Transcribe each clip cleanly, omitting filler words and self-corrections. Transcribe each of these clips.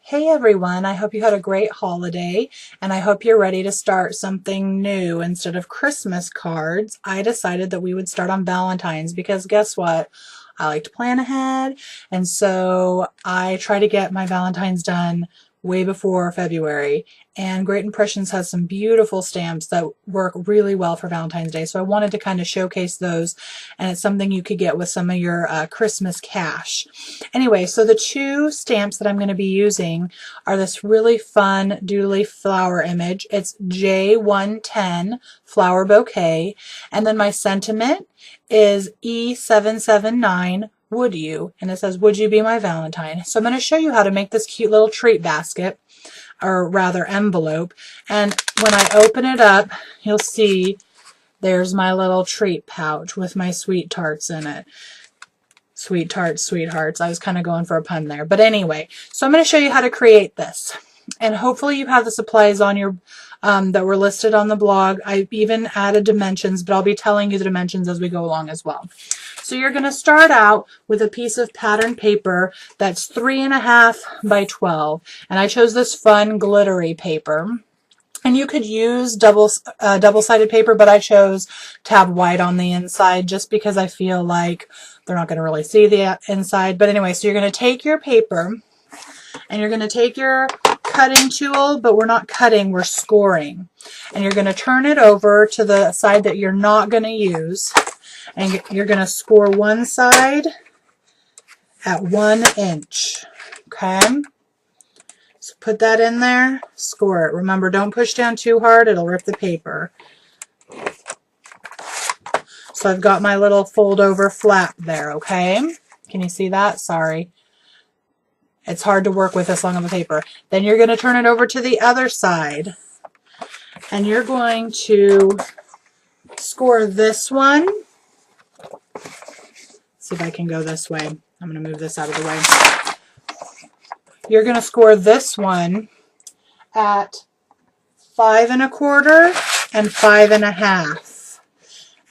Hey everyone, I hope you had a great holiday and I hope you're ready to start something new. Instead of Christmas cards, I decided that we would start on Valentine's because guess what? I like to plan ahead, and so I try to get my Valentine's done way before February. And Great Impressions has some beautiful stamps that work really well for Valentine's Day. So I wanted to kind of showcase those, and it's something you could get with some of your Christmas cash. Anyway, so the two stamps that I'm going to be using are this really fun doodly flower image. It's J110 Flower Bouquet, and then my sentiment is E779 Would You, and it says, would you be my Valentine? So I'm going to show you how to make this cute little treat basket, or rather envelope, and when I open it up, you'll see there's my little treat pouch with my sweet tarts in it. Sweet tarts, sweethearts. I was kind of going for a pun there. But anyway, so I'm going to show you how to create this. And hopefully you have the supplies on your that were listed on the blog. I even added dimensions, but I'll be telling you the dimensions as we go along as well. So you're going to start out with a piece of pattern paper that's 3.5 by 12. And I chose this fun glittery paper. And you could use double-sided paper, but I chose tab white on the inside just because I feel like they're not going to really see the inside. But anyway, so you're going to take your paper and you're going to take your cutting tool, but we're not cutting, we're scoring. And you're going to turn it over to the side that you're not going to use. And you're going to score one side at 1 inch. Okay? So put that in there, score it. Remember, don't push down too hard, it'll rip the paper. So I've got my little fold over flap there, okay? Can you see that? Sorry. It's hard to work with this long of a paper. Then you're going to turn it over to the other side. And you're going to score this one. See if I can go this way. I'm going to move this out of the way. You're going to score this one at 5 1/4 and 5 1/2.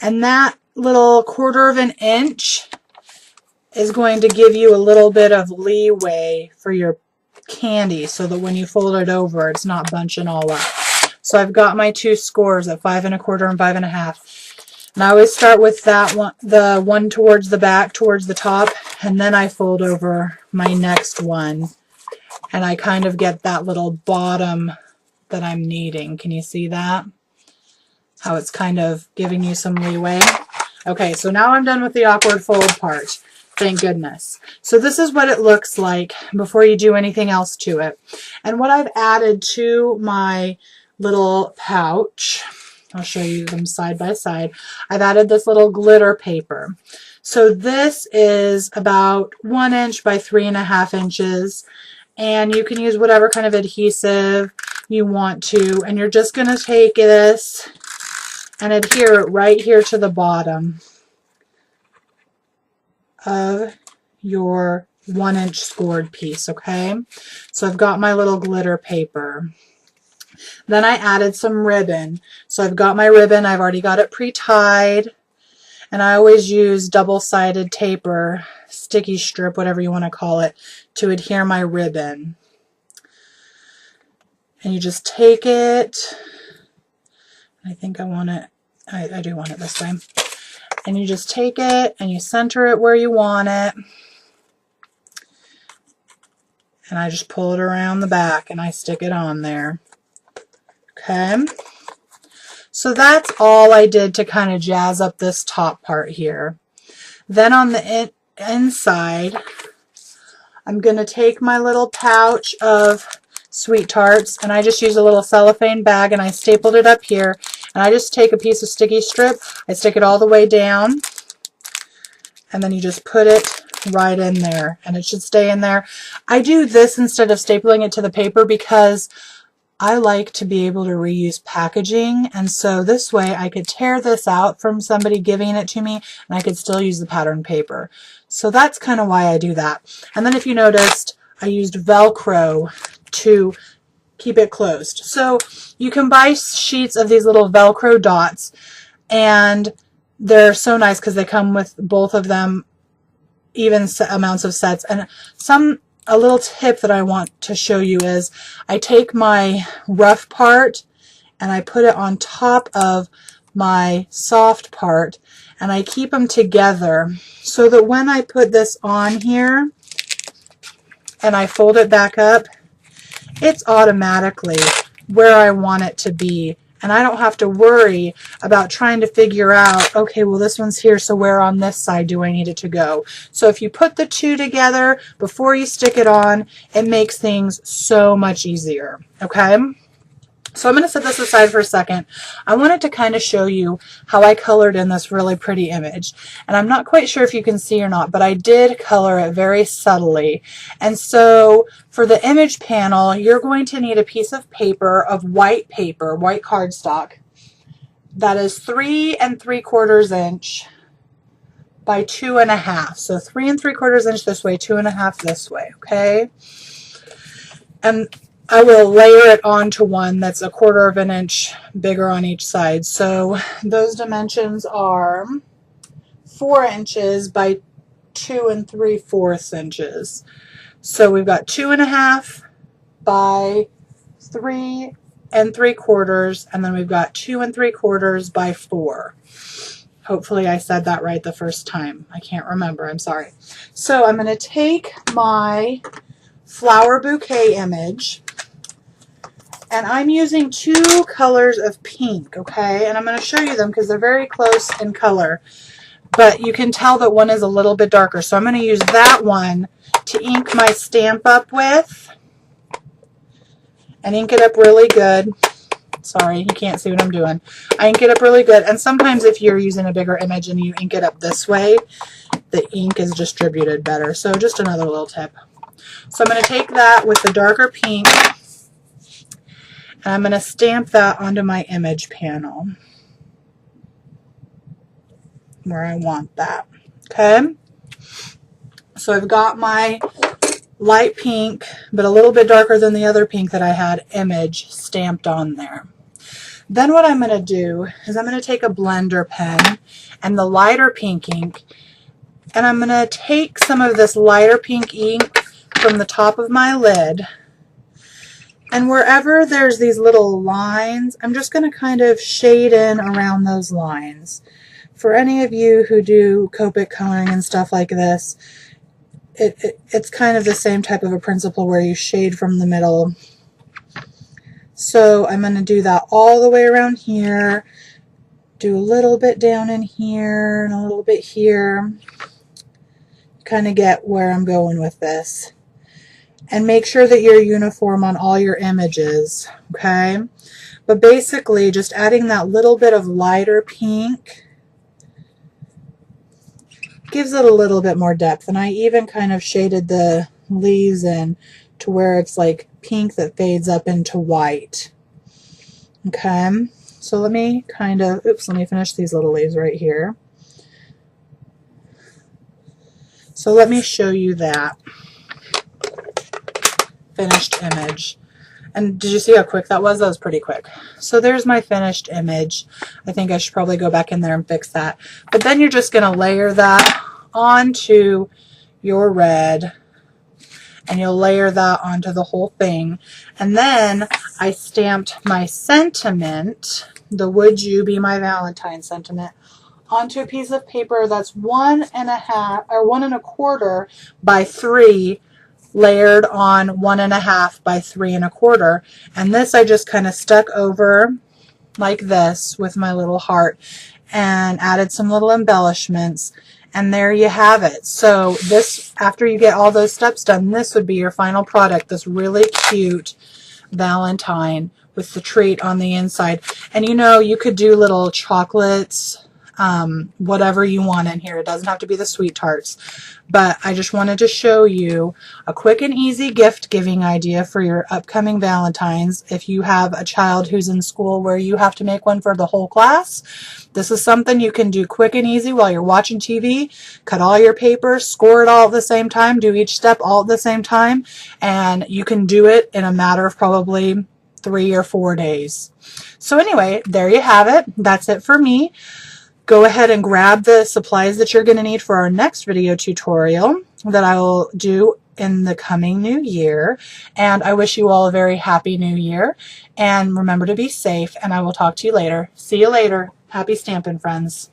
And that little 1/4 of an inch is going to give you a little bit of leeway for your candy so that when you fold it over, it's not bunching all up. So I've got my two scores at 5 1/4 and 5 1/2. And I always start with that one, the one towards the back, towards the top, and then I fold over my next one. And I kind of get that little bottom that I'm needing. Can you see that? How it's kind of giving you some leeway. Okay, so now I'm done with the awkward fold part. Thank goodness. So this is what it looks like before you do anything else to it. And what I've added to my little pouch, I'll show you them side by side. I've added this little glitter paper. So this is about 1 inch by 3.5 inches. And you can use whatever kind of adhesive you want to. And you're just going to take this and adhere it right here to the bottom of your 1 inch scored piece, okay? So I've got my little glitter paper. Then I added some ribbon. So I've got my ribbon. I've already got it pre-tied. And I always use double-sided tape or sticky strip, whatever you want to call it, to adhere my ribbon. And you just take it. I think I want it, I do want it this way. And you just take it and you center it where you want it. And I just pull it around the back and I stick it on there. Okay. So that's all I did to kind of jazz up this top part here. Then on the inside, I'm going to take my little pouch of sweet tarts, and I just use a little cellophane bag, and I stapled it up here. And I just take a piece of sticky strip, I stick it all the way down, and then you just put it right in there, and it should stay in there. I do this instead of stapling it to the paper because I like to be able to reuse packaging, and so this way I could tear this out from somebody giving it to me and I could still use the pattern paper. So that's kind of why I do that. And then if you noticed, I used Velcro to keep it closed. So you can buy sheets of these little Velcro dots, and they're so nice because they come with both of them, even amounts of sets. And some a little tip that I want to show you is I take my rough part and I put it on top of my soft part, and I keep them together so that when I put this on here and I fold it back up, it's automatically where I want it to be. And I don't have to worry about trying to figure out, okay, well, this one's here, so where on this side do I need it to go? So if you put the two together before you stick it on, it makes things so much easier, okay? So I'm going to set this aside for a second. I wanted to kind of show you how I colored in this really pretty image. And I'm not quite sure if you can see or not, but I did color it very subtly. And so for the image panel, you're going to need a piece of paper, of white paper, white cardstock, that is 3 3/4 inch by 2 1/2. So 3 3/4 inch this way, 2 1/2 this way, okay? And I will layer it onto one that's 1/4 inch bigger on each side. So those dimensions are 4 inches by 2 3/4 inches. So we've got 2 1/2 by 3 3/4, and then we've got 2 3/4 by 4. Hopefully I said that right the first time. I can't remember, I'm sorry. So I'm going to take my flower bouquet image, and I'm using 2 colors of pink, okay? And I'm going to show you them because they're very close in color, but you can tell that one is a little bit darker. So I'm going to use that one to ink my stamp up with, and ink it up really good. Sorry, you can't see what I'm doing. I ink it up really good, and sometimes if you're using a bigger image and you ink it up this way, the ink is distributed better. So just another little tip. So I'm going to take that with the darker pink, and I'm going to stamp that onto my image panel where I want that, okay? So I've got my light pink, but a little bit darker than the other pink that I had, image stamped on there. Then what I'm going to do is I'm going to take a blender pen and the lighter pink ink, and I'm going to take some of this lighter pink ink from the top of my lid, and wherever there's these little lines, I'm just going to kind of shade in around those lines. For any of you who do Copic coloring and stuff like this, it's kind of the same type of a principle where you shade from the middle. So I'm going to do that all the way around here, do a little bit down in here and a little bit here. Kind of get where I'm going with this. And make sure that you're uniform on all your images, okay? But basically, just adding that little bit of lighter pink gives it a little bit more depth. And I even kind of shaded the leaves in to where it's like pink that fades up into white, okay? So let me kind of, let me finish these little leaves right here. So let me show you that finished image. And did you see how quick that was? That was pretty quick. So there's my finished image. I think I should probably go back in there and fix that. But then you're just going to layer that onto your red, and you'll layer that onto the whole thing. And then I stamped my sentiment, the "Would you be my Valentine" sentiment, onto a piece of paper that's 1 1/2 or 1 1/4 by 3, layered on 1 1/2 by 3 1/4. And this I just kind of stuck over like this with my little heart and added some little embellishments, and there you have it. So this, after you get all those steps done, this would be your final product, this really cute Valentine with the treat on the inside. And you know, you could do little chocolates, whatever you want in here. It doesn't have to be the sweet tarts, but I just wanted to show you a quick and easy gift giving idea for your upcoming Valentines. If you have a child who's in school where you have to make one for the whole class, this is something you can do quick and easy while you're watching TV. Cut all your paper, score it all at the same time, do each step all at the same time, and you can do it in a matter of probably 3 or 4 days. So anyway, there you have it. That's it for me. Go ahead and grab the supplies that you're going to need for our next video tutorial that I will do in the coming new year. And I wish you all a very happy new year. And remember to be safe, and I will talk to you later. See you later. Happy stamping, friends.